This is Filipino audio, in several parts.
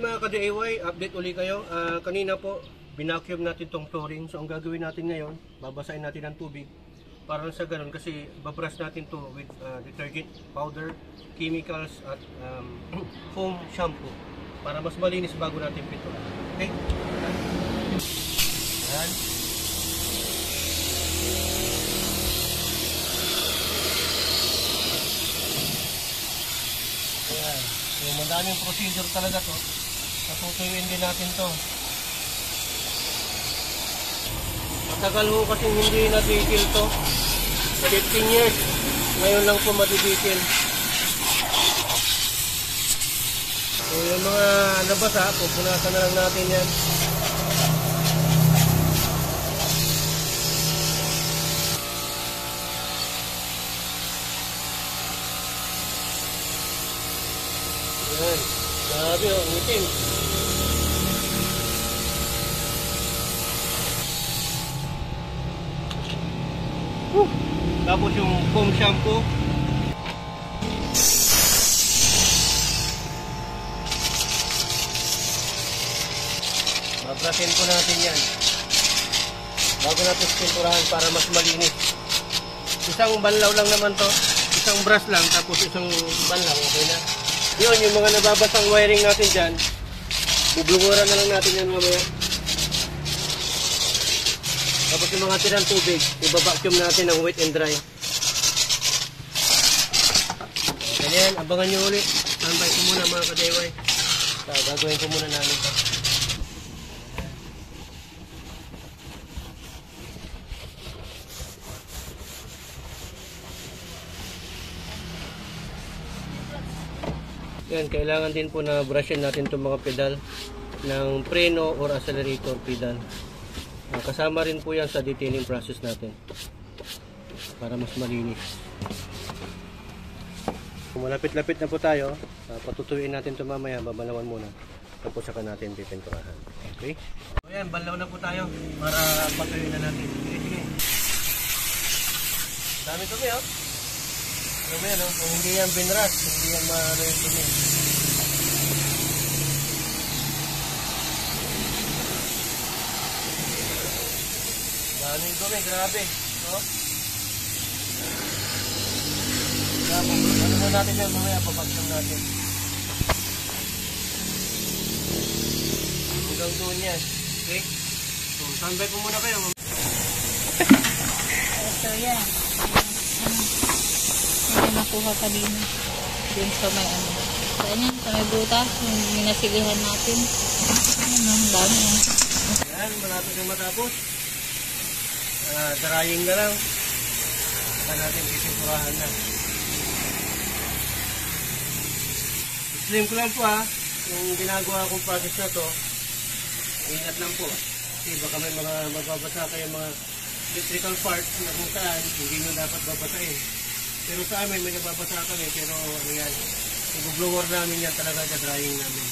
Ayan mga ka-DIY, update uli kayo. Kanina po, binacuum natin tong flooring. So ang gagawin natin ngayon, babasahin natin ng tubig. Para sa ganun kasi babrush natin to with detergent powder, chemicals at foam shampoo. Para mas malinis bago natin pintura. Okay? Ayan. Ayan. So madaming procedure talaga to. Natutuyuin din natin to. Matagal ho kasi hindi natigil to. 15 years. Ngayon lang po matitigil. So yung mga nabasa, pupunasan na lang natin yan. Ayan. Grabe o, ngitin. Tapos yung foam shampoo. Babrasin po natin yan bago natin pinturahan para mas malinis. Isang banlaw lang naman to, isang brush lang, tapos isang banlaw, okay na. Yun, yung mga nababasang wiring natin dyan, bublunguran na lang natin yan mamaya. Tapos yung mga tirang tubig, ibabacuum natin ng wet and dry. Ganyan, abangan nyo ulit. Standby ko muna mga ka-DIY. Gagawin ko muna namin ito. Yan, kailangan din po na brushin natin itong mga pedal ng preno or accelerator pedal. Kasama rin po yan sa detailing process natin para mas malinis. Kung malapit-lapit na po tayo, patutuin natin ito mamaya, babalawan muna. Tapos saka natin pipinturahan. Okay? So yan, balaw na po tayo para patuloy na natin. Sige. Dami tumi oh. Ano yan oh? Kung hindi yan binras, hindi yan maano yung tumi. Daming dumi, grabe. No? Ano na natin yan, mamaya papagsam natin. Hanggang doon yan. Okay? So, standby po muna kayo. So, yan. Hindi nakuha kanina. Doon sa may ano. So, yan. Sa may butas. Yung minasilihan natin. Yan, ang dami yan. Yan, malapit yung matapos. Drying na lang. Saka natin pipinturahan na. Slim ko lang po ha. Yung ginagawa kong process na to, ingat lang po. Kasi baka may mga magbabasa kayo mga electrical parts na kung saan hindi nyo dapat babasahin. Pero sa amin may nababasa kami. Pero ano yan, i-blower namin yan talaga sa drying namin.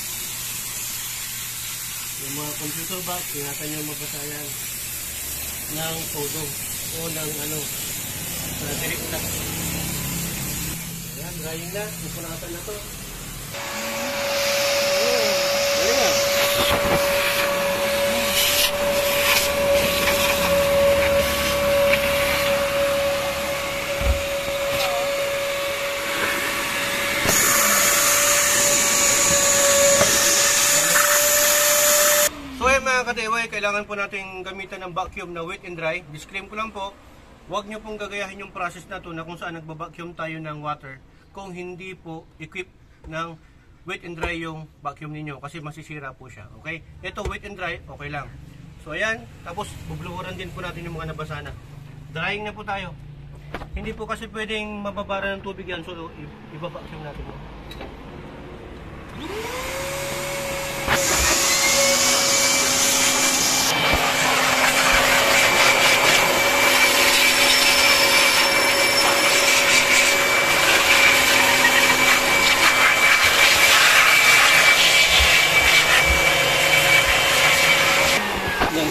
Yung mga computer box, ingatan nyo magbasa yan ng todo o ng ano direkta. Ayan, drying na. Pupunatan na to. Ayan. Ka-DIY, kailangan po natin gamitan ng vacuum na wet and dry. Disclaim ko lang po, huwag nyo pong gagayahin yung process na to na kung saan nagbabacuum tayo ng water kung hindi po equip ng wet and dry yung vacuum ninyo kasi masisira po siya. Okay? Ito wet and dry, okay lang. So ayan, tapos bubluhuran din po natin yung mga nabasa na. Drying na po tayo. Hindi po kasi pwedeng mababara ng tubig yan, so ibabacuum natin po.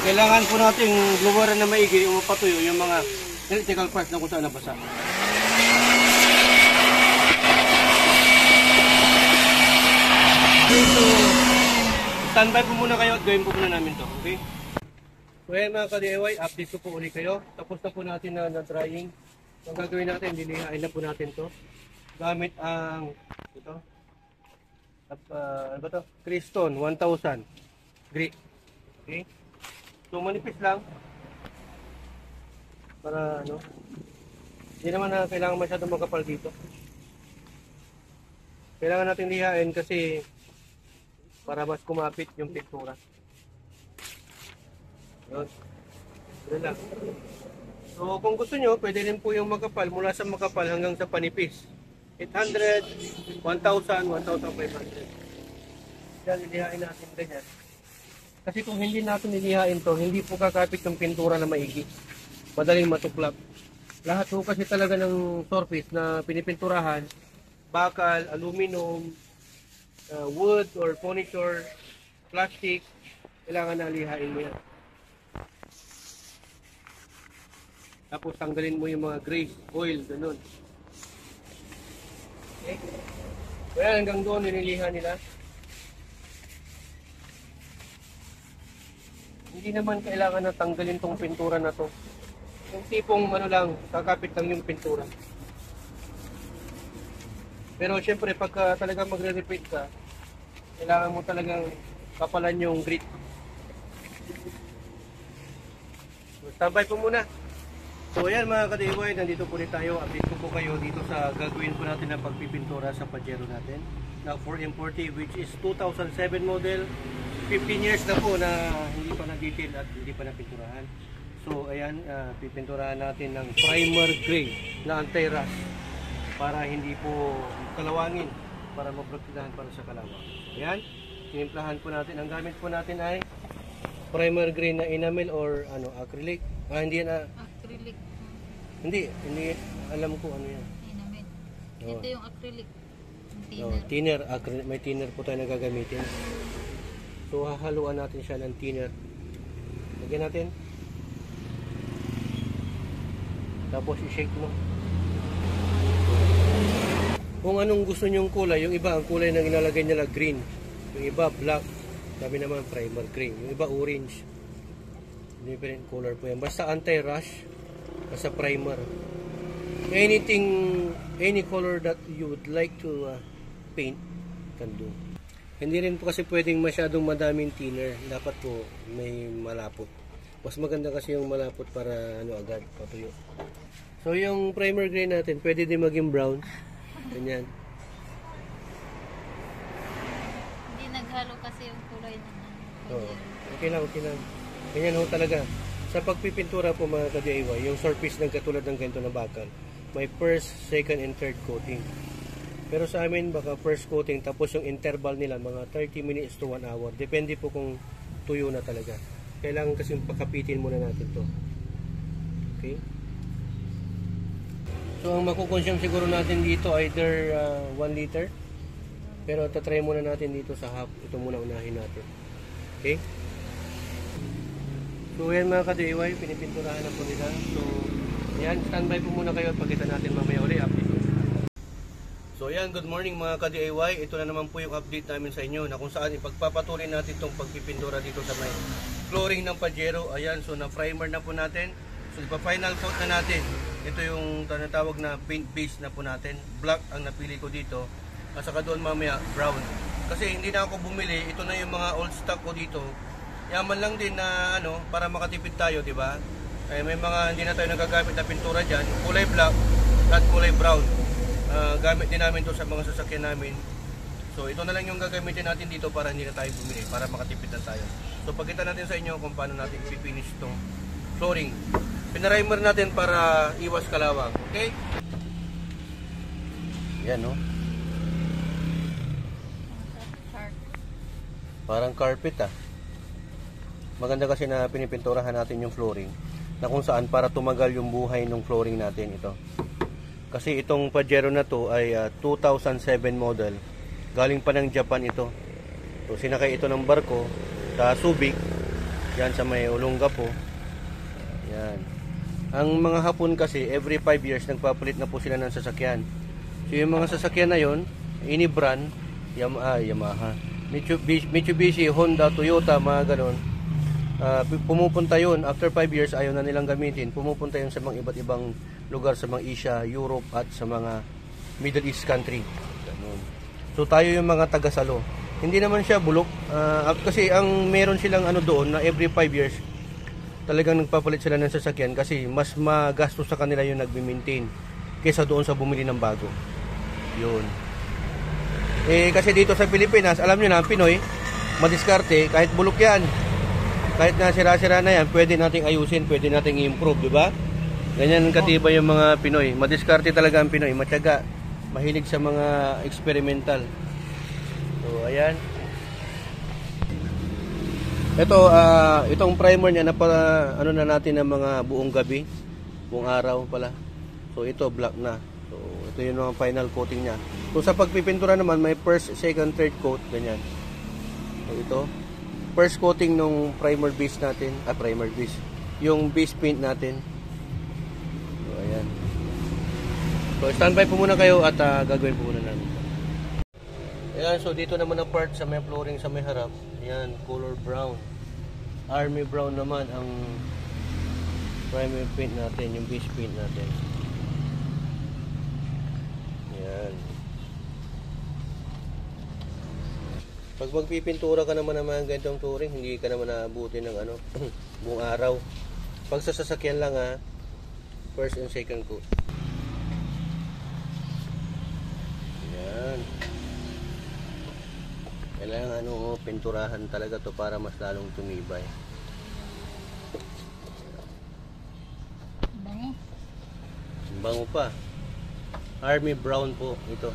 Kailangan po nating bluwaran na maigi yung mapatuyo yung mga electrical parts na kung saan nabasa. Dito standby po muna kayo at gawin po muna namin to. Okay? So ayan mga ka-DIY, update ko po ulit kayo. Tapos na po natin na drying. So ang gagawin natin, lilihain na po natin to. Gamit ang ito. Ano ba to? Criston 1000 grit. Okay? So manipis lang. Para ano, hindi naman na kailangan masyadong magkapal dito. Kailangan natin lihain kasi para mas kumapit yung pintura. Yun. Yun lang. So kung gusto nyo, pwede rin po yung makapal mula sa makapal hanggang sa panipis. 800, 1,000, 1,500. Yan, ilihain natin ganyan. Kasi kung hindi natin ilihain to, hindi po kakapit yung pintura na maigi. Madaling matuklap. Lahat po kasi talaga ng surface na pinipinturahan, bakal, aluminum, wood or furniture, plastic, kailangan na lihain mo yan. Tapos tanggalin mo yung mga grease, oil, ganun. Okay? Kaya hanggang doon nililihan nila. Hindi naman kailangan na tanggalin tong pintura na to. Yung tipong ano lang, kakapit lang yung pintura. Pero syempre pagka talaga magre-repeat ka, kailangan mo talagang kapalan yung grit. So, standby po muna. So ayan mga ka-DIY, nandito po ulit tayo. Update ko po kayo dito sa gagawin po natin na pagpipintura sa Pajero natin. Na 4M40 which is 2007 model. 15 years na po na hindi pa na-detail at hindi pa na-pinturahan. So ayan, pipinturahan natin ng primer gray na anti-rust para hindi po kalawangin, para maprotektahan para sa kalawang. Ayan, tinimplahan po natin. Ang gamit po natin ay primer gray na enamel or ano, acrylic. Hindi na Acrylic. hindi alam ko ano yan. Enamel. Oh. Ito yung acrylic. Oh, thinner, may thinner po tayo na gagamitin. So hahaluan natin siya ng thinner. Lagyan natin. Tapos i-shake mo. Kung anong gusto nyong kulay, yung iba ang kulay na inalagay nila green, yung iba black, sabi naman primer gray, yung iba orange. Different color po yan. Basta anti-rush, basta primer. Any color that you would like to paint, can do. Hindi rin po kasi pwedeng masyadong madaming thinner. Dapat po may malapot. Mas maganda kasi yung malapot para ano agad, patuyo. So yung primer gray natin, pwede din maging brown. Ganyan. Hindi naghalo kasi yung kulay ng Oo. Okay lang. Ganyan ho talaga. Sa pagpipintura po mga ka-DIY, yung surface ng katulad ng ganito na bakal, may first, second, and third coating. Pero sa amin, baka first coating, tapos yung interval nila, mga 30 minutes to 1 hour. Depende po kung tuyo na talaga. Kailangan kasi pakapitin muna natin to. Okay? So, ang makukonsume siguro natin dito, either 1 liter. Pero tatry muna natin dito sa half. Ito muna unahin natin. Okay? So, yan mga ka-DIY, pinipinturahan na po nila. So, yan, standby po muna kayo at pagkita natin mamaya ulit. Update. So yan, good morning mga ka-DIY. Ito na naman po yung update namin sa inyo na kung saan ipagpapatuloy natin itong pagpipintura dito sa may flooring ng Pajero. Ayan, so na-primer na po natin. So ipa-final coat na natin. Ito yung tinatawag na paint base na po natin. Black ang napili ko dito. At saka doon mamaya, brown. Kasi hindi na ako bumili. Ito na yung mga old stock ko dito. Yaman lang din na ano, para makatipid tayo, di ba? May mga hindi na tayo nagagamit na pintura dyan. Kulay black at kulay brown. Gamit din namin to sa mga sasakyan namin. So ito na lang yung gagamitin natin dito para hindi na tayo bumili, para makatipid na tayo. So pagkita natin sa inyo kung paano natin i-finish itong flooring. Pinarimer natin para iwas kalawang. Okay? Yan no. Parang carpet ah. Maganda kasi na pinipinturahan natin yung flooring na kung saan para tumagal yung buhay ng flooring natin ito. Kasi itong Pajero na to ay 2007 model. Galing pa ng Japan ito. So sinakay ito ng barko sa Subic. Yan sa may Olongapo. Yan. Ang mga Hapon kasi every 5 years nagpapalit na po sila ng sasakyan. So yung mga sasakyan na yon, ini brand Yamaha. Mitsubishi, Honda, Toyota, mga ganon. Pumupunta yun, after 5 years ayaw na nilang gamitin, pumupunta yun sa mga iba't ibang lugar sa mga Asia, Europe at sa mga Middle East country. Ganun. So tayo yung mga taga-salo. Hindi naman siya bulok, kasi ang meron silang ano doon na every 5 years talagang nagpapalit sila ng sasakyan kasi mas magastos sa kanila yung nagbi-maintain kaysa doon sa bumili ng bago. Yun. Kasi dito sa Pilipinas, alam nyo na, Pinoy, madiskarte, kahit bulok yan, kahit na sira-sira na yan, pwede nating ayusin, pwede nating i-improve, di ba? Ganyan katibay yung mga Pinoy. Madiskarte talaga ang Pinoy, matyaga, mahilig sa mga experimental. So, ayan. Ito, itong primer niya, ano na natin ng mga buong gabi, buong araw pala. So, ito, black na. So, ito yung mga final coating niya. So, sa pagpipintura naman, may first, second, third coat, ganyan. So, ito, first coating nung primer base natin, primer base, yung base paint natin. So, ayan. So, standby po muna kayo at gagawin po muna namin. Ayan, so dito naman ang part sa may flooring sa may harap. Ayan, color brown. Army brown naman ang primer paint natin, yung base paint natin. Ayan. Pag magpipintura ka naman ng mga ganitong flooring, hindi ka naman naabutin ng ano, buong araw. Pag sa sasakyan lang first and second coat. Ayan. Kailangan pinturahan talaga to para mas lalong tumibay. Bango. Bango pa. Army brown po ito.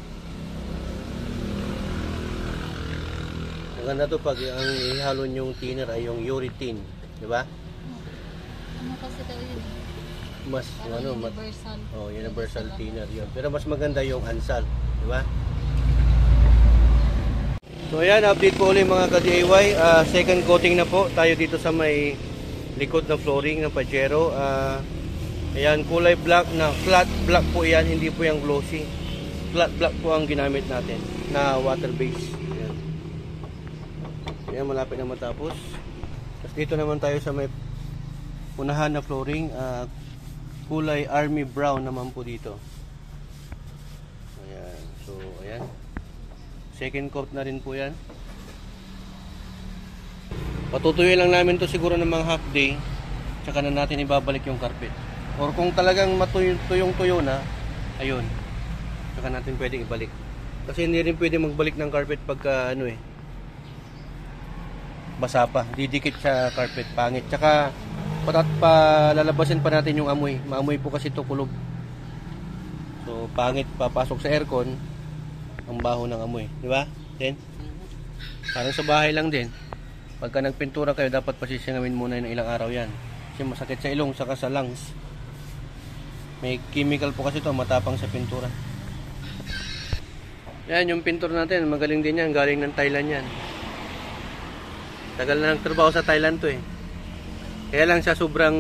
Maganda to pag ang ihalo yung thinner ay yung urethane, di ba? Ano kasi daw yun? Mas Universal. Universal thinner yun. Pero mas maganda yung Ansal, di ba? So ayan, update po ulit mga ka-DIY. Second coating na po tayo dito sa may likod na flooring ng Pajero. Ayan, kulay black na flat black po yan, hindi po yung glossy. Flat black po ang ginamit natin na water base. Ayan. Ayan, malapit na matapos. Tapos dito naman tayo sa may unahan na flooring. Kulay army brown naman po dito. Ayan, so ayan. Second coat na rin po yan. Patutuyo lang namin to siguro ng mga half day. Tsaka na natin ibabalik yung carpet. Or kung talagang matuyong-tuyo na, ayun. Tsaka natin pwedeng ibalik. Kasi hindi rin pwede magbalik ng carpet pagka basa pa. Didikit sa carpet, pangit. Tsaka palalabasin pa natin yung amoy. Maamoy po kasi ito kulob. So pangit papasok sa aircon. Ang baho ng amoy, di ba? Then, parang sa bahay lang din. Pagka nagpintura kayo, dapat pasisingawin muna ng ilang araw yan. Kasi masakit sa ilong, saka sa lungs. May chemical po kasi ito, matapang sa pintura. Yan, yung pintura natin, magaling din yan. Galing ng Thailand yan. Tagal na nagtrabaho sa Thailand to eh. Kaya lang siya sobrang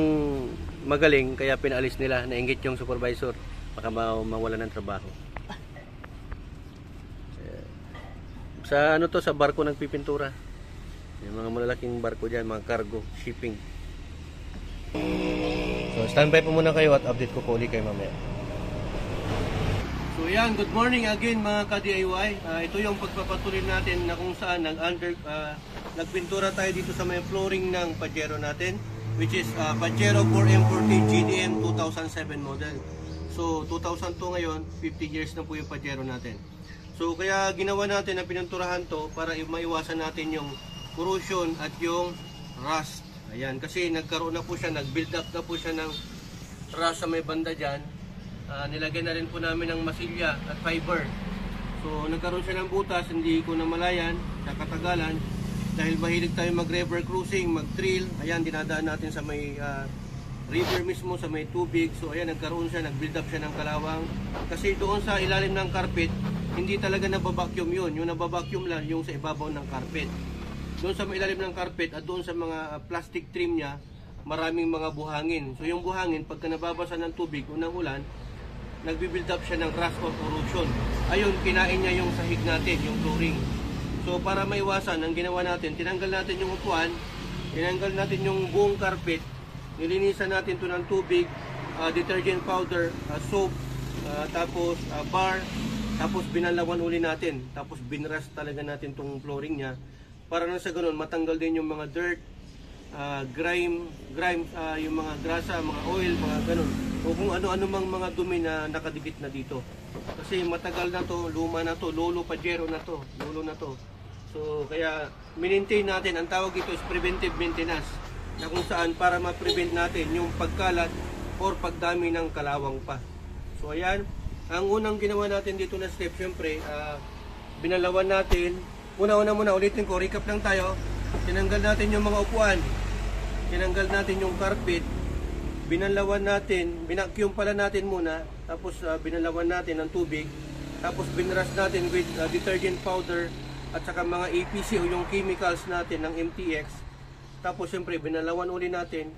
magaling, kaya pinaalis nila. Nainggit yung supervisor. Baka mawala ng trabaho. Sa sa barko nagpipintura. Yung mga malalaking barko diyan, mga cargo, shipping. So standby po muna kayo at update ko po ulit kayo mamaya. So yan, good morning again mga ka-DIY. Ito yung pagpapatuloy natin na kung saan nagpintura tayo dito sa may flooring ng Pajero natin, which is Pajero 4M40 GDM 2007 model. So 2002 ngayon, 15 years na po yung Pajero natin. So kaya ginawa natin na pininturahan to para maiwasan natin yung corrosion at yung rust. Ayan, kasi nagkaroon na po siya, nag-build up na po siya ng rust sa may banda dyan. Nilagyan na rin po namin ng masilya at fiber. So nagkaroon siya ng butas, hindi ko na malayan sa katagalan. Dahil mahilig tayo mag-river cruising, mag-trail. Ayan, dinadaan natin sa may river mismo, sa may tubig. So ayan, nagkaroon siya, nag-build up siya ng kalawang. Kasi doon sa ilalim ng carpet, hindi talaga nababacuum yun. Yung nababacuum lang yung sa ibabaw ng carpet. Doon sa ilalim ng carpet at doon sa mga plastic trim niya, maraming mga buhangin. So yung buhangin, pagka nababasa ng tubig, unang ulan, nagbi-build up siya ng rust or corrosion. Ayun, kinain niya yung sahig natin, yung flooring. So para maiwasan, ang ginawa natin, tinanggal natin yung upuan, tinanggal natin yung buong carpet, nilinisan natin ito ng tubig, detergent powder, soap, tapos bar, tapos binalawan uli natin, tapos binras talaga natin tong flooring niya para na sa ganun matanggal din yung mga dirt, grime, yung mga grasa, mga oil, mga ganun, o kung ano-ano mang mga dumi na nakadikit na dito. Kasi matagal na to, luma na to, lolo pajero na to, lolo na to. So kaya maintain natin, ang tawag dito is preventive maintenance, na kung saan para ma-prevent natin yung pagkalat or pagdami ng kalawang pa. So ayan, ang unang ginawa natin dito na step, syempre, binalawan natin. Una-una muna, ulitin ko, recap lang tayo. Tinanggal natin yung mga upuan, tinanggal natin yung carpet, binalawan natin, binakyum pala natin muna, tapos binalawan natin ng tubig, tapos binras natin with detergent powder at saka mga APC o yung chemicals natin ng MTX. Tapos syempre binalawan uli natin,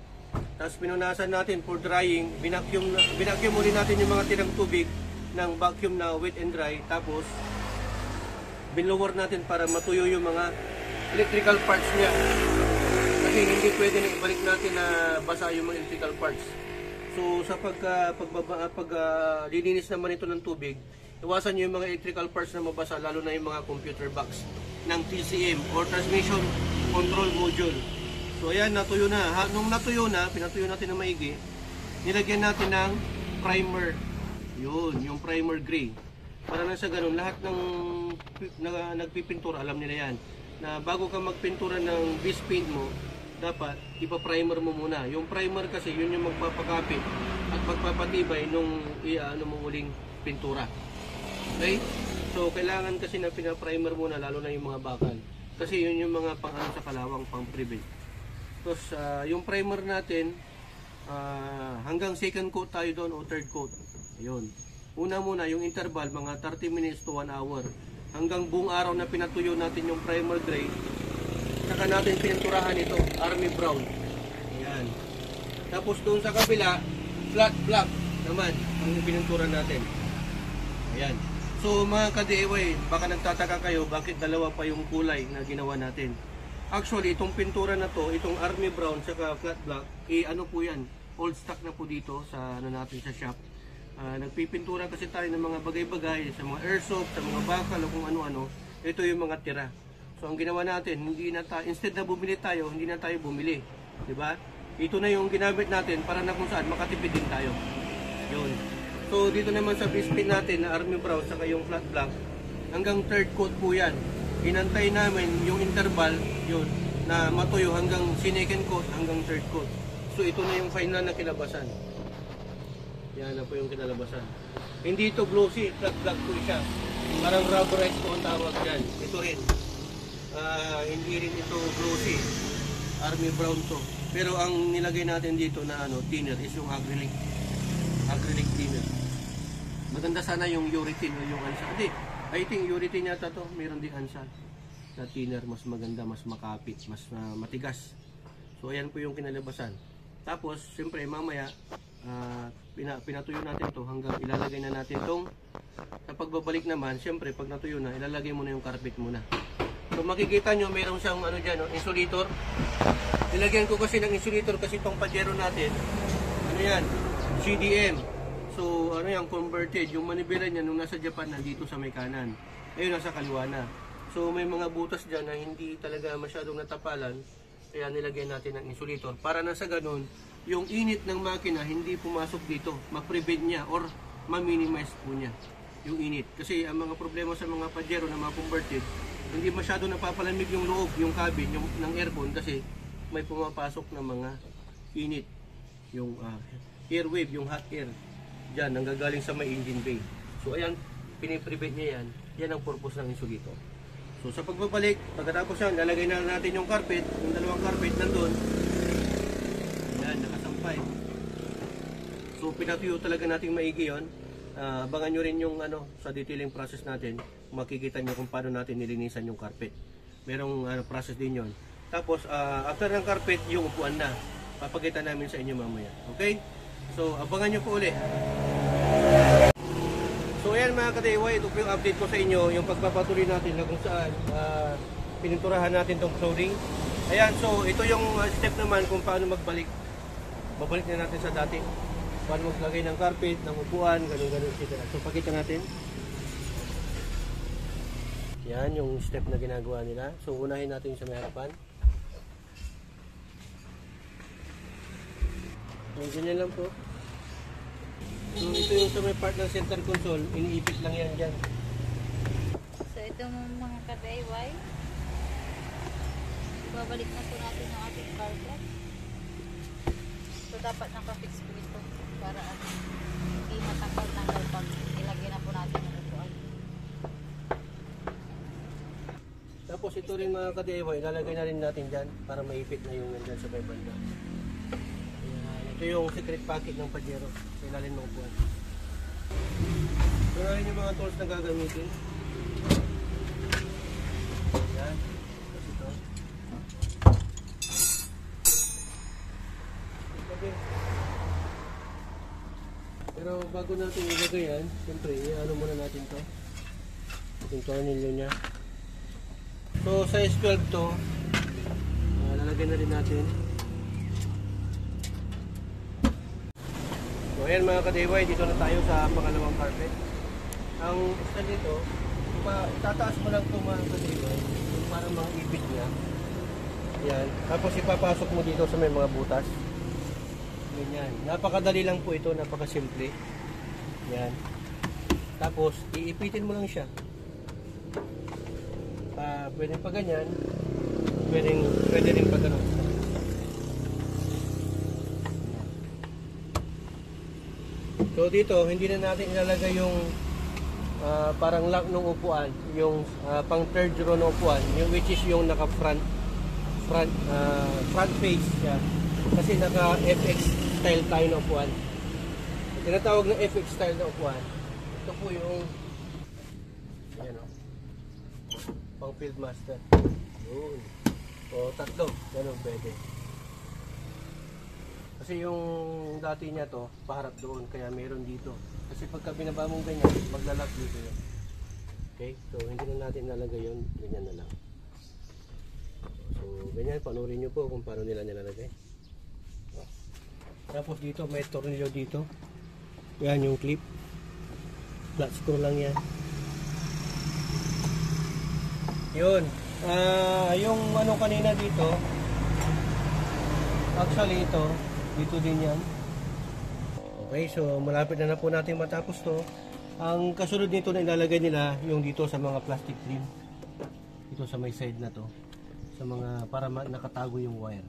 tapos pinunasan natin for drying, binakyum uli natin yung mga tirang tubig ng vacuum na wet and dry, tapos binlower natin para matuyo yung mga electrical parts niya. Kasi hindi pwede na ibalik natin na basa yung mga electrical parts. So sa paglilinis naman ito ng tubig, iwasan nyo yung mga electrical parts na mabasa, lalo na yung mga computer box ng TCM or Transmission Control Module. So ayan, natuyo na. Nung natuyo na, pinatuyo natin na maigi, nilagyan natin ng primer. Yun, yung primer gray. Para na sa ganun, lahat ng nagpipintura, alam nila yan, na bago ka magpintura ng base paint mo, dapat ipa-primer mo muna. Yung primer kasi, yun yung magpapakapit at magpapatibay nung mong uling pintura. Okay? So, kailangan kasi na pina-primer muna, lalo na yung mga bakal. Kasi yun yung mga pang-ano sa kalawang, pang-prevent. Tapos, yung primer natin, hanggang second coat tayo doon o third coat. Ayun. Una muna, yung interval, mga 30 minutes to 1 hour. Hanggang buong araw na pinatuyo natin yung primer gray, saka natin pininturahan ito, army brown. Ayan. Tapos doon sa kabila, flat black naman ang pinuntura natin. Ayan. So mga ka-DIY, baka nagtataka kayo bakit dalawa pa yung kulay na ginawa natin. Actually, itong pintura na to, itong army brown saka flat black, ano po yan, old stock na po dito sa natin sa shop. Nagpipintura kasi tayo ng mga bagay-bagay sa mga airsoft, sa mga bakal o kung ano-ano. Ito yung mga tira. So ang ginawa natin, instead na bumili tayo, hindi na tayo bumili, 'di ba? Ito na yung ginamit natin para na kung saan makatipid din tayo. 'Yun. So dito naman sa base paint natin na army brown saka yung flat black, hanggang third coat po 'yan. Inantay namin yung interval 'yun na matuyo hanggang second coat hanggang third coat. So ito na yung final na kinabasan. Yan na po yung kinalabasan. Hindi ito glossy, flat black po siya. Parang rubberized po ang tawag dyan. Ito rin. Hindi rin ito glossy. Army brown to. Pero ang nilagay natin dito na thinner is yung acrylic. Acrylic thinner. Maganda sana yung urethane o yung ansal. Hindi, I think urethane yata to. Meron din ansal na thinner. Mas maganda, mas makapit, mas matigas. So ayan po yung kinalabasan. Tapos, siyempre mamaya, pinatuyo natin to hanggang ilalagay na natin tong sa pagbabalik naman. Siyempre pag natuyo na, ilalagay mo na yung carpet muna. So makikita nyo mayroon siyang insulator. Nilagyan ko kasi ng insulator kasi itong pajero natin, yan, CDM. So yan, converted. Yung manibela niya nung nasa Japan, nandito sa may kanan, ayun nasa kaliwa na. So may mga butas dyan na hindi talaga masyadong natapalan, kaya nilagyan natin ng insulator para na sa ganun yung init ng makina hindi pumasok dito, ma-prevent niya or ma-minimize po niya yung init. Kasi ang mga problema sa mga pajero na mga converted, hindi masyado napapalamig yung loob, yung cabin, ng aircon kasi may pumapasok na mga init. Yung airwave, yung hot air, dyan, nanggagaling sa may engine bay. So ayan, piniprevent niya yan. Yan ang purpose ng insulator. So sa pagbabalik, pagkatapos yan, lalagay na natin yung carpet, yung dalawang carpet nandun. Nakasampay. So pinatuyo talaga natin maigi yun. Abangan nyo rin yung sa detailing process natin. Makikita nyo kung paano natin nilinisan yung carpet. Merong process din yun. Tapos after ng carpet, yung upuan na. Papakita namin sa inyo mamaya. Okay? So abangan nyo po ulit. So ayan mga ka-DIY, ito po yung update ko sa inyo, yung pagpapatuloy natin na kung saan pininturahan natin tong flooring. Ayan, so ito yung step naman kung paano magbalik. Babalik na natin sa dati. Paano maglagay ng carpet, ng upuan, ganun-ganun, etc. So pakita natin. Yan yung step na ginagawa nila. So unahin natin sa may harapan. So ganyan lang po. So ito yung sa may part ng center console, iniipit lang yan dyan. So ito mga ka-DIY, babalik na po natin yung ating carpet. So dapat naka-fix po ito para hindi matanggal-tanggal pag ilagay na po natin yung upuan. Tapos ito rin mga ka-DIY, ilalagay na rin natin dyan para maipit na yung nandyan sa may banda. Ito yung secret packet ng Pajero sa ilalim ng upuan. Ito na rin yung mga tools na gagamitin. Yan. Tapos ito. Pero bago natin ilagay yan, siyempre, ano muna natin to. Itong tornilyo niya. So, size 12 to. Lalagyan na rin natin. So, ayan mga ka-DIY, dito na tayo sa pangalawang carpet. Ang style nito, itataas mo lang ito mga ka-DIY para maibit niya. Yan. Tapos ipapasok mo dito sa may mga butas. Ganyan. Napakadali lang po ito, napakasimple. Yan. Tapos, iipitin mo lang siya. Pwedeng pa ganyan, pwede rin pa ganun. So dito, hindi na natin ilalagay yung parang lock ng upuan, yung pang third row ng upuan, yung which is yung naka front face siya. Kasi naka FX style tayo ng upuan. Tinatawag na FX style na upuan. Ito po yung ayan o, pang field master. Yun. O tatlo, ganun pwede. Kasi yung dati niya to, paharap doon, kaya meron dito. Kasi pagka binaba mong ganyan, maglalak dito yun. Okay, so hindi na natin nalagay yun, ganyan na lang. So ganyan, panurin nyo po kung paano nila nilalagay. Tapos dito, may tornilyo dito. Yan yung clip. Flat screw lang yan. Yun. Yung ano kanina dito, actually ito, dito din yan. Okay, so malapit na po natin matapos to. Ang kasunod nito na ilalagay nila yung dito sa mga plastic trim. Dito sa may side na to. Sa mga, para nakatago yung wire.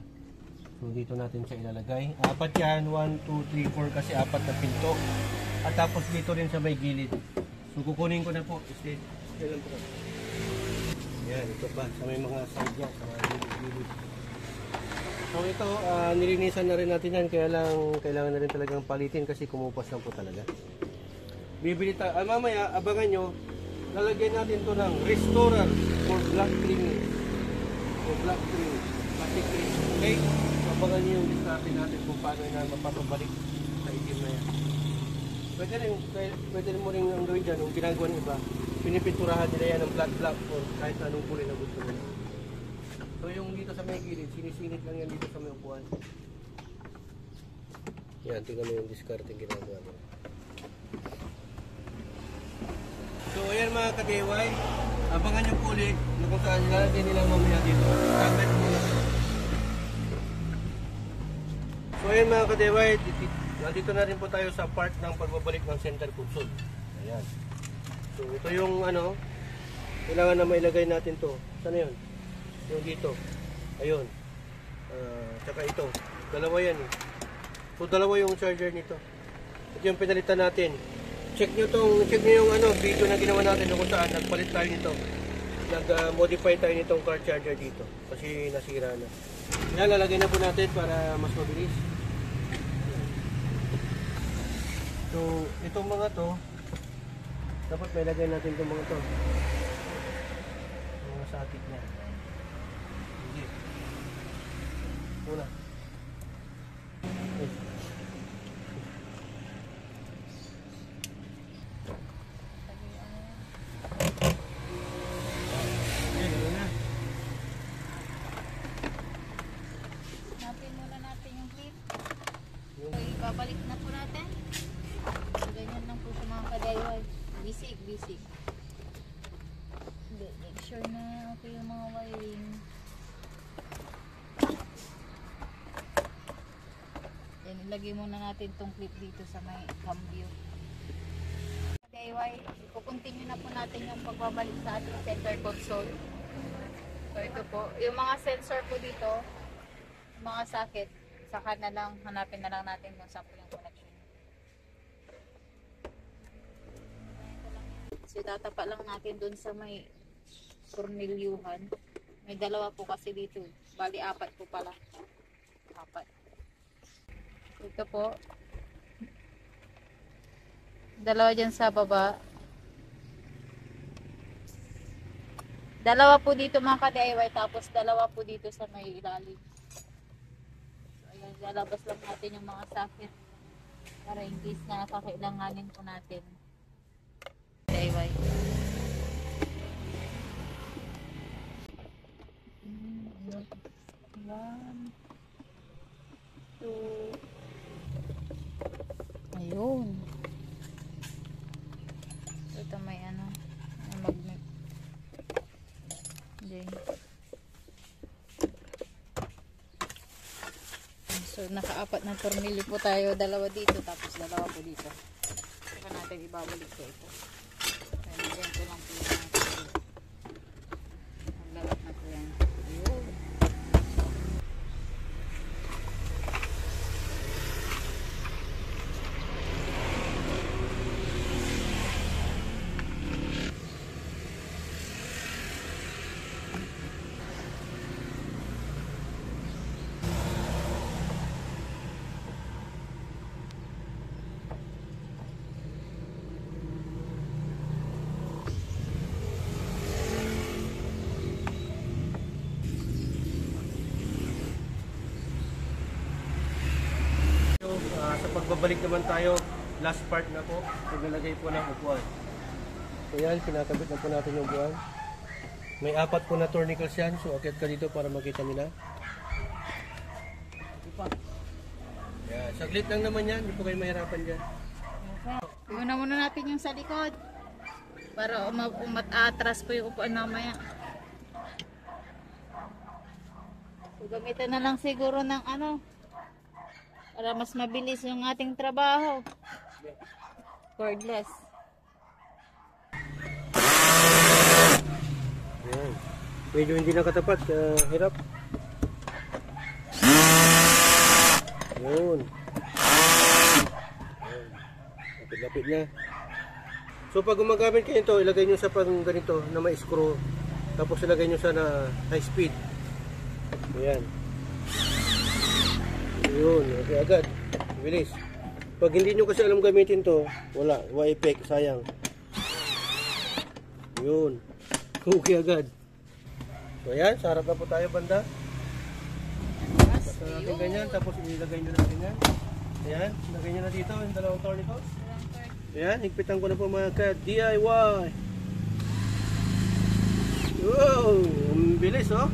So dito natin siya ilalagay. Apat yan, 1, 2, 3, 4 kasi apat na pinto. At tapos dito rin sa may gilid. So kukunin ko na po. Kailan po. Yan, ito pa. Sa may mga side yan, sa mga gilid. So ito, nilinisan na rin natin yan. Kaya lang, kailangan na rin talagang palitin kasi kumupas lang po talaga. Bibili tayo. Mamaya, abangan nyo. Lalagyan natin to ng restorer for black cleaning. For black cleaning. Plastic cleaning. Okay? So abangan nyo yung diskarte natin kung paano na mapapabalik sa itim na yan. Pwede rin mo rin ang gawin dyan. Yung ginagawa ng iba, pinipinturahan nila yan ng flat black or kahit anong kulay na gusto nila. So yung dito sa may gilid, sinisinit lang yan dito sa may upuan. Yan, tingnan mo yung diskarte ginagawa nila. So ayan mga ka-DIY, abangan nyo po ulit na kung saan nilalagay nila mamaya dito. Tablet muna. So ayan mga ka-DIY, nandito na rin po tayo sa part ng pagbabalik ng center console. Ayan. So ito yung ano, kailangan na mailagay natin to. Saan yun? Yung dito. Ayun. Tsaka ito. Dalawa yan eh. So dalawa yung charger nito. Ito yung pinalitan natin. Check nyo yung ano, video na ginawa natin kung saan nagpalit tayo nito. Nag-modify tayo nitong car charger dito. Kasi nasira na. Yan, lalagay na po natin para mas mabilis. So, itong mga to, dapat may lagay natin itong mga to. Mga sakit na. Hindi. Una. basic. Make sure na okay yung mga wiring. Then ilagay muna natin tong clip dito sa may cambio. DIY, i-continue na po natin yung pagbabalik sa ating center console. So ito po, yung mga sensor po dito, yung mga socket, saka na lang, hanapin na lang natin kung saan po yung connection. So tatapa lang natin dun sa may tornilyuhan. May dalawa po kasi dito, bali 4 po pala. 4. Ito po, dalawa dyan sa baba. Dalawa po dito mga ka-DIY, tapos dalawa po dito sa may ilalim. So, ayan, lalabas lang natin yung mga socket para in case na kakailanganin po natin. DIY. One, two. Ayun. Ito may ano, may magnet. Then, so naka-4 na tornilyo po tayo, dalawa dito tapos dalawa po dito. Saka natin ibabalik ko ito. Kaya nagyan ko lang po yung maglalat na po yan. Ayun. Sa pagbabalik naman tayo, last part na po, paglalagay po ng upuan. So yan, kinakabit na po natin yung upuan. May 4 po na tourniquets yan, so akit ka dito para makita nila. Yan, saglit lang naman yan, hindi po kayo mahirapan dyan. Iuna muna natin yung sa likod para umatras po yung upuan mamaya. So, gamitan na lang siguro ng ano para mas mabilis yung ating trabaho. Cordless. Yan. Medyo hindi nakatapat, hirap. Yun. Lapit-lapit na. So pag gumagamit kayo ito, ilagay nyo sa pang ganito na may screw. Tapos ilagay nyo sa na high speed. Ayan. Yun, okay agad. Bilis. Pag hindi nyo kasi alam gamitin to, wala effect, sayang. Yun. Okay agad. So ayan, sa harap na po tayo banda. Basta natin ganyan, tapos ilagay nyo natin yan. Ayan, ilagay nyo na dito yung dalawang tourniquets. Ayan, higpitan ko na po mga ka-DIY. Wow, ang bilis oh.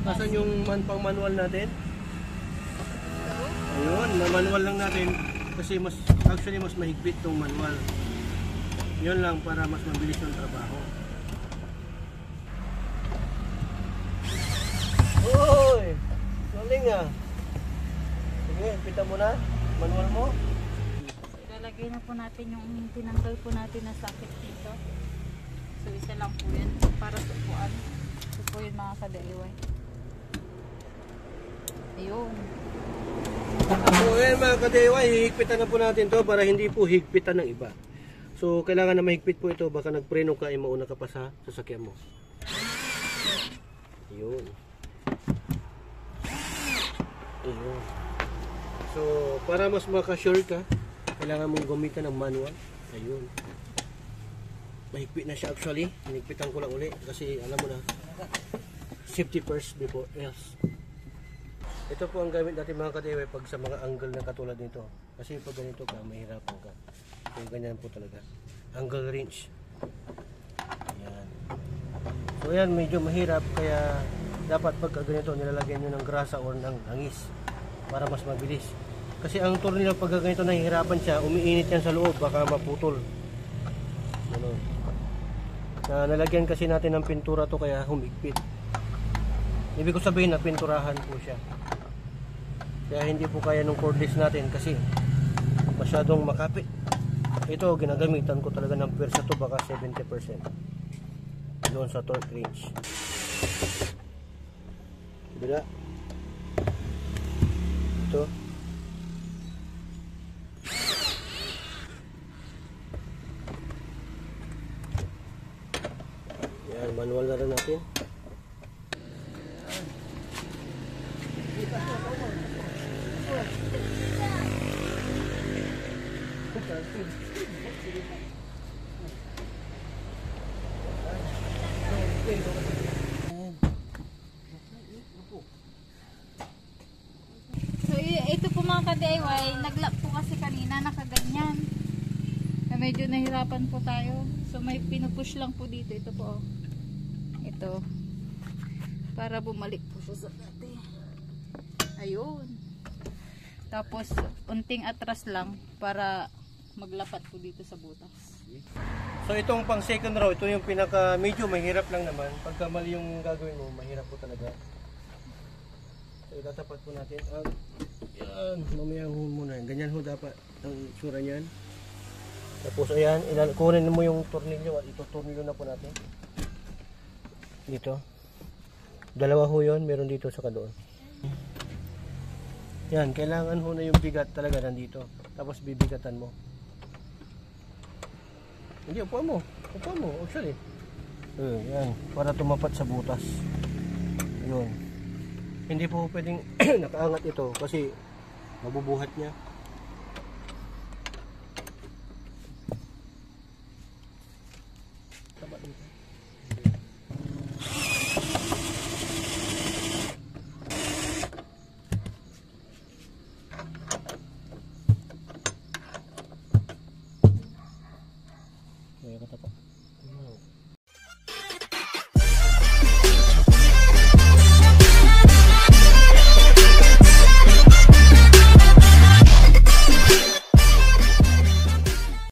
Kasan yung pang manual natin? Ayun, na-manual lang natin kasi actually mas mahigpit tong manual. Yun lang para mas mabilis yung trabaho. Uy! Galing ah. Sige, higpitan mo na. Manual mo. Ilalagay na po natin yung tinanggal po natin na socket dito. So isa lang po yan para sa upuan. Ito po yung mga ka-DIY. Ayun. So ayan mga ka-DIY, hihigpitan na po natin to para hindi po higpitan ng iba. So kailangan na mahigpit po ito, baka nagpreno ka ay mauna ka pa sa sasakyan mo. Ayun. Ayun. So para mas makasure ka, kailangan mong gamitan ng manual. Ayun. Mahigpit na siya actually. Hinigpitan ko lang uli kasi alam mo na, safety first before else. Ito po ang gamit natin mga ka-DIY pag sa mga angle na katulad nito. Kasi pag ganito ka, mahirapan ka. So ganyan po talaga. Angle wrench. Ayan. So yan, medyo mahirap. Kaya dapat pag ganito, nilalagyan nyo ng grasa or ng hangis para mas mabilis. Kasi ang tornilyo pag ganito nahihirapan siya, umiinit yan sa loob, baka maputol. Ganun. Nalagyan kasi natin ng pintura to kaya humigpit. Ibig ko sabihin na pinturahan po siya. Kaya hindi po kaya ng cordless natin kasi masyadong makapit. Ito ginagamitan ko talaga ng pwersa to, baka 70% doon sa torque range. Bila ito yan, manual na rin natin. So ito po mga ka-DIY, naglap po kasi kanina nakaganyan. Na medyo nahirapan po tayo. So may pinupush lang po dito. Ito po. Ito. Para bumalik po siya sa dati. Ayun. Tapos unting atras lang para maglapat po dito sa butas. So itong pang second row, ito yung pinaka medyo mahirap lang naman. Pagka mali yung gagawin mo, mahirap po talaga. So itatapat po natin. Yan, mamaya ho muna. Ganyan ho dapat ang itsura niyan. Tapos ayan, kunin mo yung tornilyo at ito-tornilyo na po natin. Dito. Dalawa ho yun, meron dito sa doon. Yan, kailangan ho na yung bigat talaga nandito. Tapos bibigatan mo. Hindi, upuan mo. Upuan mo, actually. Yan, para tumapat sa butas. Yun. Hindi po pwedeng nakaangat ito kasi mabubuhat niya.